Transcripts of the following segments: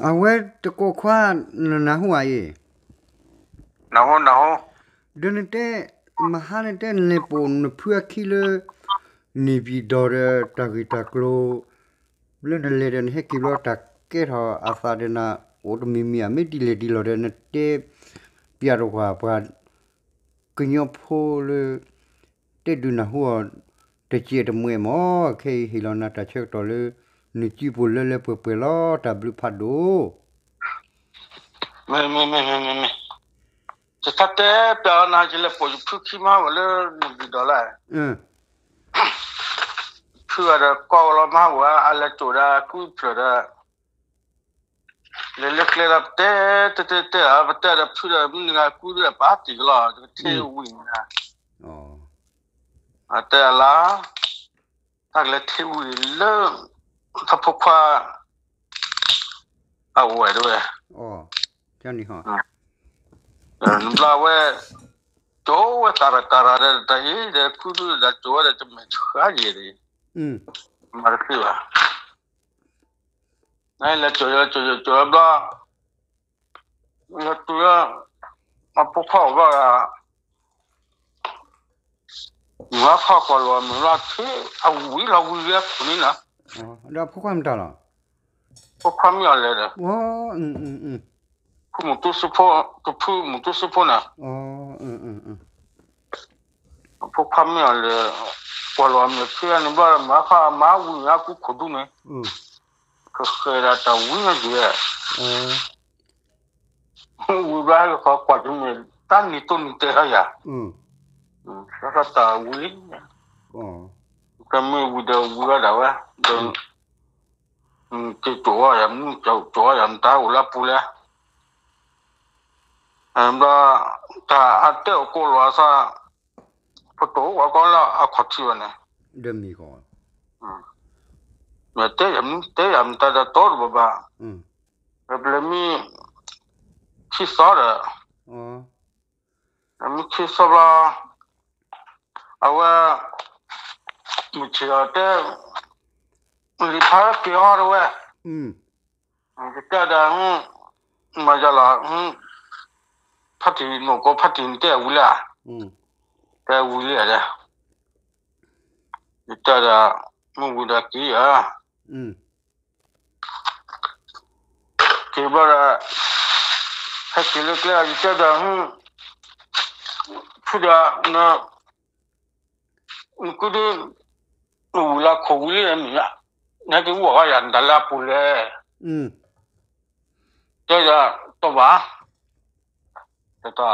เอาไว้ตะโกคว้านะหัวเอnahoเดินเตมหาเตเนปนเพื่อคิเลนิบิดอร์ตากิตาโกลเล่นเลเดนเฮกิโลตาเกทออาซาเดนาโอดมิมิอาเมดิเลดิโลเดนเตปิอาโรควาปากิญโพเลเตดูนะหัวเตเจตมวยมอเคฮิลอนาตาเชกตอเลนิจิปุเลเลเปเปลอตาบลุพัดโดmeจะทัดเตะเปียนาจิเลปอยพุกิมาวันเลย$1เพื่อจะก่อเรามาว่าอะไรตัวละคุยเพื่อจะเล็กๆรับเตะอ่ะเตะเพื่อมึงงาคุยเลยปาติกละเทวินนะอ๋อเตะละถ้าเล็กเทวินเลิกถ้าพกพาเอาไว้ด้วยอ๋อเจ้านี่ฮะนั่นแปลว่าโจ้ว่าตาระเด็ดเด็กคุยแล้วโจ้เด็กจะไม่ช่วยเลยมาคือว่านั่นแหละโจ้บ้าแล้วตัวมาพกพาว่าว่าข้าวกล้วยมันละที่เอาวิลาวิเลียคนนี้นะอ๋อแล้วพวกความตาล่ะพวกความยาวเลยนะว้าผู้มุตุสุพก็ผู้มุตุสุพนะอ๋อพวกความยาวเลยกล้วยมันเชื่อนี่บ้ามาข้ามาวิญญาณกูขดุเนี่ยก็เคยได้แต่วิญญาณเดียววิญญาณก็กว่าจะมีตั้งนิตุนิเตะอะไรแล้วก็แต่วิญญาณก็ไม่วิเดียววิญญาณแล้วเดินที่ตัวอย่างตาอุลาปุเลยแล้วถ้าอัตเตอร์ก็รู้ว่าพอตัวว่าก็ละอักขดชีวนะเดิมมีก่อนเมื่อเตยมตาจะโตรบ้าแล้วมีคิดสอดมีคิดสอบละเอาว่ามุชยาเตลิพาเกี่ยวด้วยก็ได้มาจากละพัฒน์นกก็พัฒน์เตะวุ้ยแต่วุ้ยอะไรแต่ละมึงวุ้ยกี่ที่บ้านให้กินเล็กๆแต่ละพูดนะกูดูวุ้ยละขวุ้ยอะไรนี่ละนั่นคือว่าก็ยันดัลลาปุเล่แต่ละตัวบ้าแต่ตัว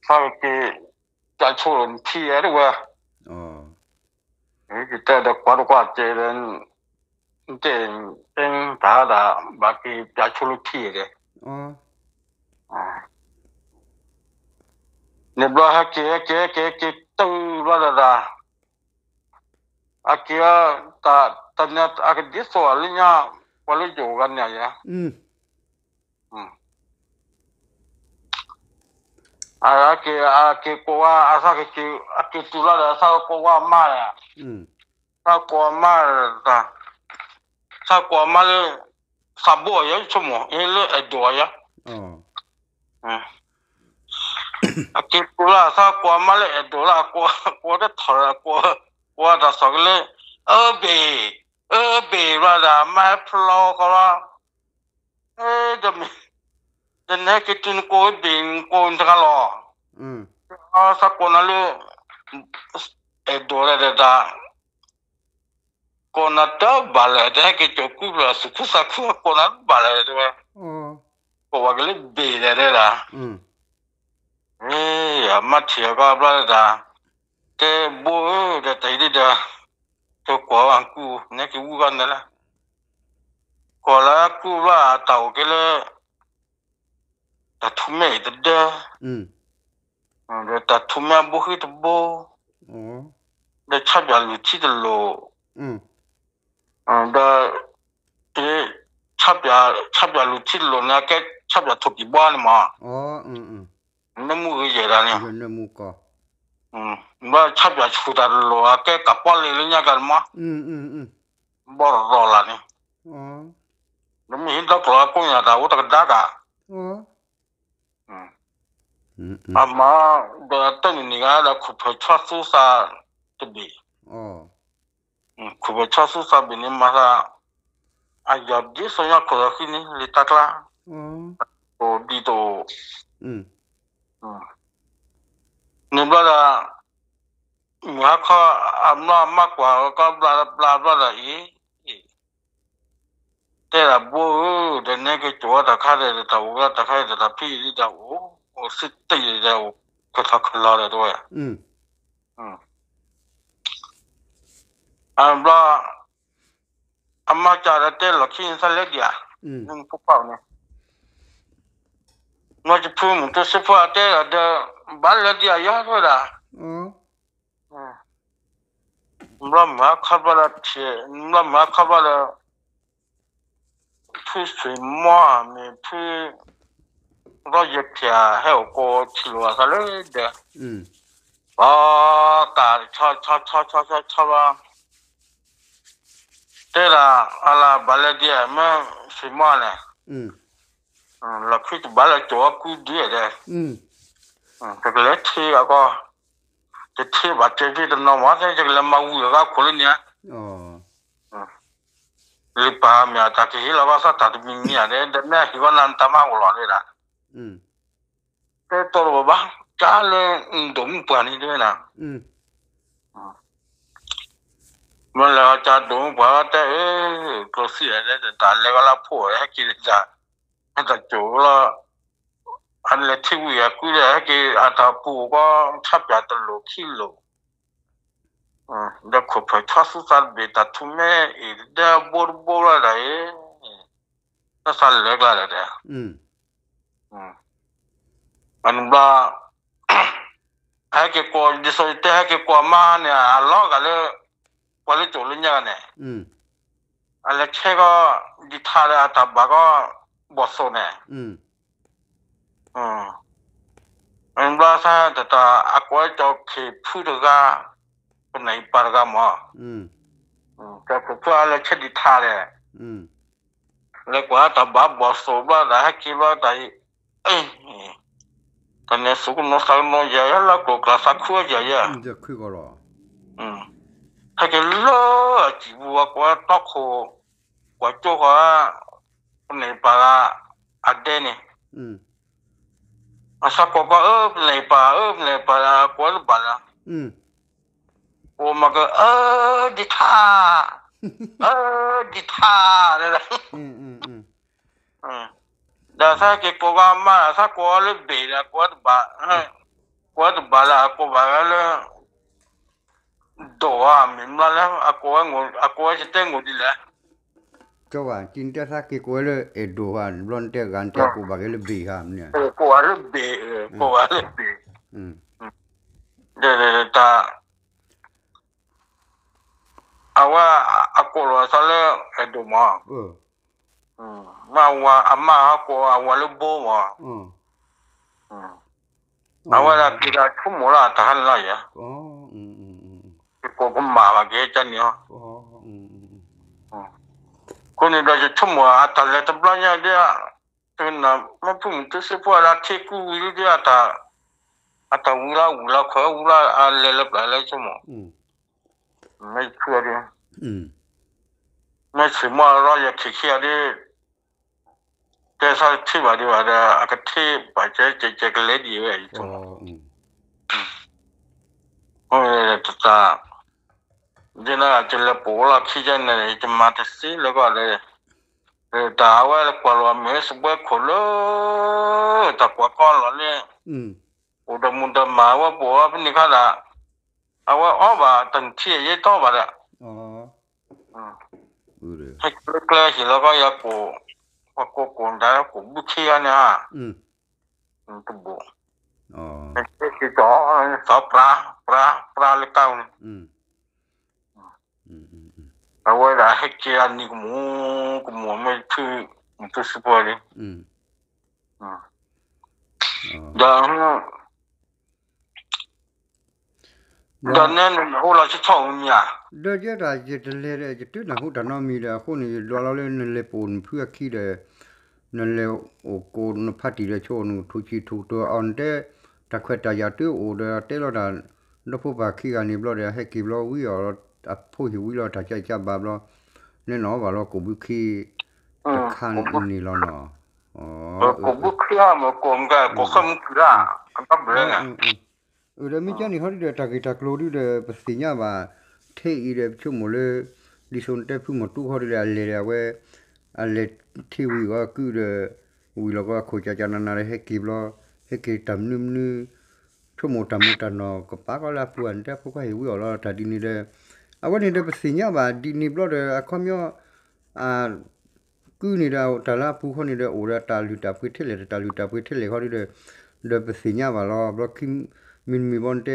เขาคือจะชวนที่อะไรวะแต่ละกว่าเจริญเจนเป็นตาดาบางทีจะชวนที่เลยเนี่ยบอกให้เก๋ตู้ว่าละอาเกียตาเนี่ยอาเกดิสวาลิเนี่ยวันละอยู่กันเนี่ยอาเกกัวอาซาเกตุลาอาซากัวมาเนี่ยซากัวมาซากัวมาเลยซาบัวยังชั่วโมงยังเลยไอ้ตัวยังอาเกตุลาซากัวมาเลยไอ้ตัวละกัวได้ถอดกัวได้สักเลยเบว่าละไม่พลอก็ละจะเนี่ยคิดถึงกูบินกูจะกันหรอสักคนนั่นเลยตัวอะไรเด็ดคนนั้นเต้าบาเลยแต่คิดจะกูแบบสุขสักคนนั้นบาเลยด้วยกูว่าก็เลยเบียดเลยล่ะมาเที่ยวก็บาเลยแต่บัวเด็ดที่เด็ดตัวกว่ากูเนี่ยคือกูกันนั่นแหละกว่ากูว่าเต่าก็เลยแต่ทุ่มไม่ได้เด้อแต่ทุ่มไม่บุกที่บัวแต่ชับยาลุที่ตลอแต่ชับยาลุที่ตลอเนี่ยแกชับยาทุกที่บ้านมานั่นมูก็เยอะแล้วเนี่ยนั่นมูก็ว่าชับยาชุดตลอแกกับป้อนเลยเนี่ยกันมาบ่รอละเนี่ย那么现在过来公园的，我这个大个，哦，嗯，嗯阿妈的等你个的苦培出手啥的比，哦，苦培出手啥比你马上，哎呀，你说要苦的去呢，你大啦，哦，我你都，嗯你不的，你还靠阿妈管个不啦咦。对了，不的那个做的看的的，我的看的屁的，我是对的，我可拉的多呀。嗯不，阿妈家的对了，亲生的呀，不跑呢。我就父母都是不对了的，把了的也说的。哦，没看不了天，没看不了，去水摸没去，我一天还有个去了啥来的。打吵吧。对了，阿拉把那点么水嘛呢？那可以把那做古典的。这个来贴那个，这贴吧，这的那晚上这个嘛乌个可能呢。哦，你把面打起那个啥打的面的，那那喜欢那他妈我来的啦。这到了吧，家里都不管你对啦。我来家都不管的，搞事的，打那个拉破还给人家，那个做了。อันเล็กที่วิ่งคุยเลยก็อาตาปูก็ชับยาตลกขี้โลเด็กขบไปทัศน์เบต้าทุ่มเอเดี๋ยวบัวอะไรนั่นสั่นเล็กอะไรเด้ออันบ้าให้เกี่ยวกับดิฉันเตะให้เกี่ยวกับมาเนี่ยล้อกันเลยวันนี้โจลินยังเนี่ยอันเล็กเช่ก็ดิท่าเลยอาตาบ้าก็บอสโซเนี่ยอันบ้าซะแต่ตาอากวยจะขี้พูดก็เป็นไหนปารกามอ่ะแต่ผมว่าอะไรเช่นดิท่าเลยแล้วก็ตาบ้าบอสโซบ้าแต่ให้คิดว่าแต่เอ้ยตอนนี้สุกนสักนอยาแล้วก็กระสักขั้วใหญ่จะคือก็รอให้กินเลิศจีบัวก็ต้องโคก็จ้าว่าเป็นไหนปาราอัดเดนี่อาศักก็เป็นไหนปาเป็นไหนปาราก็รู้บ้าละโอ้มาก็ดิท่าดิท่าเลยละแต่ถ้าเกิดก็มาถ้าก็เลยเบียร์ก็บ้าก็บ้าละก็บ้าละตัวมีมาแล้วก็จะเต็งกูดีละก็ว่าจินเตสักกี่คนเลยดูฮันร้อนเตะกันเตะกูบักเลยบีฮามเนี่ยก็เลยเบียร์เดี๋ยวตาเอาว่าก็รอซะแล้วดูมามาว่าอาม่าก็ว่าเลยบ่มาเอาว่าที่เราทุ่มละทหารละ呀ก็มาว่าเกจันเนี่ยคนนี้เราจะทุ่มว่าตาเล็กตาบล้านเนี่ยเดียวถึงน่ะไม่พูดถึงสิพวกเราที่กูอยู่เดียวตาอุลาเขาอุลาอะไรอะไรชั่วโมงไม่เชื่อดิไม่สิมาเราอยากขี้เกียจดิแต่ถ้าที่ว่าดีว่าเดี๋ยวก็ที่ไปเจ๊ก็เล็ดอยู่ไอ้ชั่วโมงโอ้ยตาเดี๋ยวน่ะจะเล็บปวดละขี้เจนเนี่ยจะมาที่สิแล้วก็เลยตาว่ากว่าเราไม่สบายคนเลยตากว่าก้อนเราเนี่ยอุดมมุดมาว่าปวดเป็นนี่ค่ะละเอาว่าอ๋อว่าตั้งที่ยี่ต่อว่าละให้เกลือสิแล้วก็อยากกูว่ากูได้กูบุเชียเนี่ยตัวบุให้ที่จ่อสอบปลาเล็กเต้าเนี่ยเอาไว้ละให้เจียนนี่กูหมูไม่คือมันคือสปอยเลยดัง的那后来是炒米啊， เดี๋ยวจะจะเล่จะตื่นนะหูแต่นอมีเลยคนนี้เราเล่นนั่นเลยปนเพื่อขี้เลยนั่นเลยโอ้โกนพัดดีเลยโชว์นูทุชีทุตัวอันเดตะเควตายาตื้อโอเดเตลอดานนพบาขี้กันนี่บลอเดให้กิบลอวิออ่ะผู้หิววิลอถ้าใจจับบาบลอเนี่ยเนาะว่าลอกูบุขี้ตะคันนี่ลอเนาะอ๋อ 我不去啊，我们个我很去啊，他不认啊， เดี๋ยวมีเจ้านี่เขาเดี๋ยวตะกี้ตะกลัวเดี๋ยวภาษีเนี่ยว่าเที่ยเดี๋ยวชั่วโมงเลยดิฉันเดี๋ยวพูดมาตู้เขาเดี๋ยวเลยเว้ยอะไรที่วิก็คือเดี๋ยววิแล้วก็คุยจะนั่นอะไรให้กิบล้อให้กิบตำนึงชั่วโมงตำนึงตำนอก็ป้าก็ลาปวนแต่พวกเขาหิวอยู่แล้วแต่ดีนี่เดี๋ยวเอาวันนี้เดี๋ยวภาษีเนี่ยว่าดีนี่บล้อเดี๋ยวความย่อคือนี่เดี๋ยวแต่ละผู้คนนี่เดี๋ยวโอ้เดี๋ยวตาลุตาพื้นที่เลยตาลุตาพื้นที่เลยเขาเดี๋ยวภาษีเนี่ยว่าเราบล้อคิมมินมีบอลเต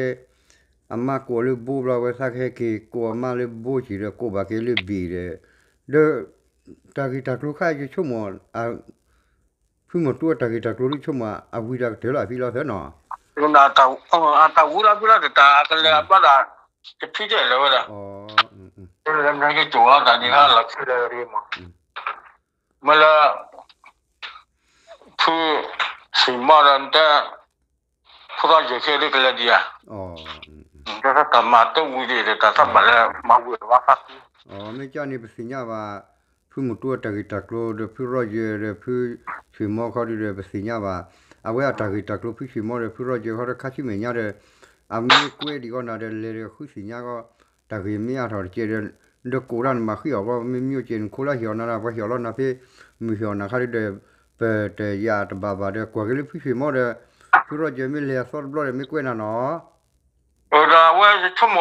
อามาโกเลยบูบเราไว้สักแค่กี่กัวมาเลยบูจีเลยกัวบาเกเลยบีเลยเด้อตากิตากลูกค้าจะชั่วโมงพี่หมดตัวตากิตากลูกชั่วโมงวิดาเท่าไหร่พี่เราเท่านั้น那乌拉的打个了不啦，就批这了的， อ๋อ 就是那个主要的，你看老去的地嘛，没了，去水马人的，不知道有些那个了的啊， อ๋อ 这是干嘛都无的，但是没了，没有办法。 อ๋อไม่จ้านี่เป็นสิ่งว่าพี่หมดตัวตากิตากลูเดี๋ยวพี่รอเจเดี๋ยวพี่ชิมอเขาเดี๋ยวเป็นสิ่งว่าเอาไว้ตากิตากลูพี่ชิมอเดี๋ยวพี่รอเจเขาเดี๋ยวข้าชิมเนี่ยเดี๋ยวมีกล้วยดีก็น่าเดี๋ยวเลยคุยสิ่งก็ตากิมีอะไรเจเดี๋ยวกูรันมาขี้ออกก็ไม่มีเจนกูละเหี่ยวน่ะว่าเหี่ยวแล้วนะพี่มีเหี่ยวนะเขาเดี๋ยวเปิดยาตบาบาเดี๋ยวกว่าก็เลยพี่ชิมอเดี๋ยวพี่รอเจมีเลี้ยสอดบล็อเดี๋ยวมีกล้วยน่ะเนาะ我是出门，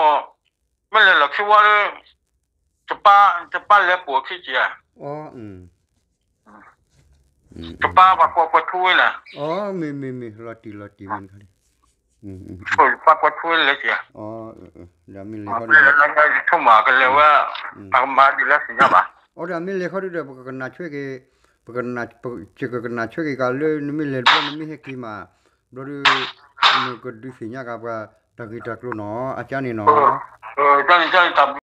没来了，去我的这把来过去的， อ๋อ这把过出来了， อ๋อมีลอตีมันเขาดิ把过出来的。 อ๋อเดี๋ยวมีเลย 那 เขาดิ 个出马个了哇，把马的了是啥吧？ อ๋อเดี๋ยวมีเลยเขาดิเดี๋ยวปกติน่าช่วยกี่ปกติน่าเจอกันน่าช่วยกี่กันเลยนี่มีเลยบ้านนี่มีให้กี่มาโดยนี่ก็ดูสิเนี่ยกับตะกี้ตะกลุเนาะอาจารย์นี่เนาะ这里他。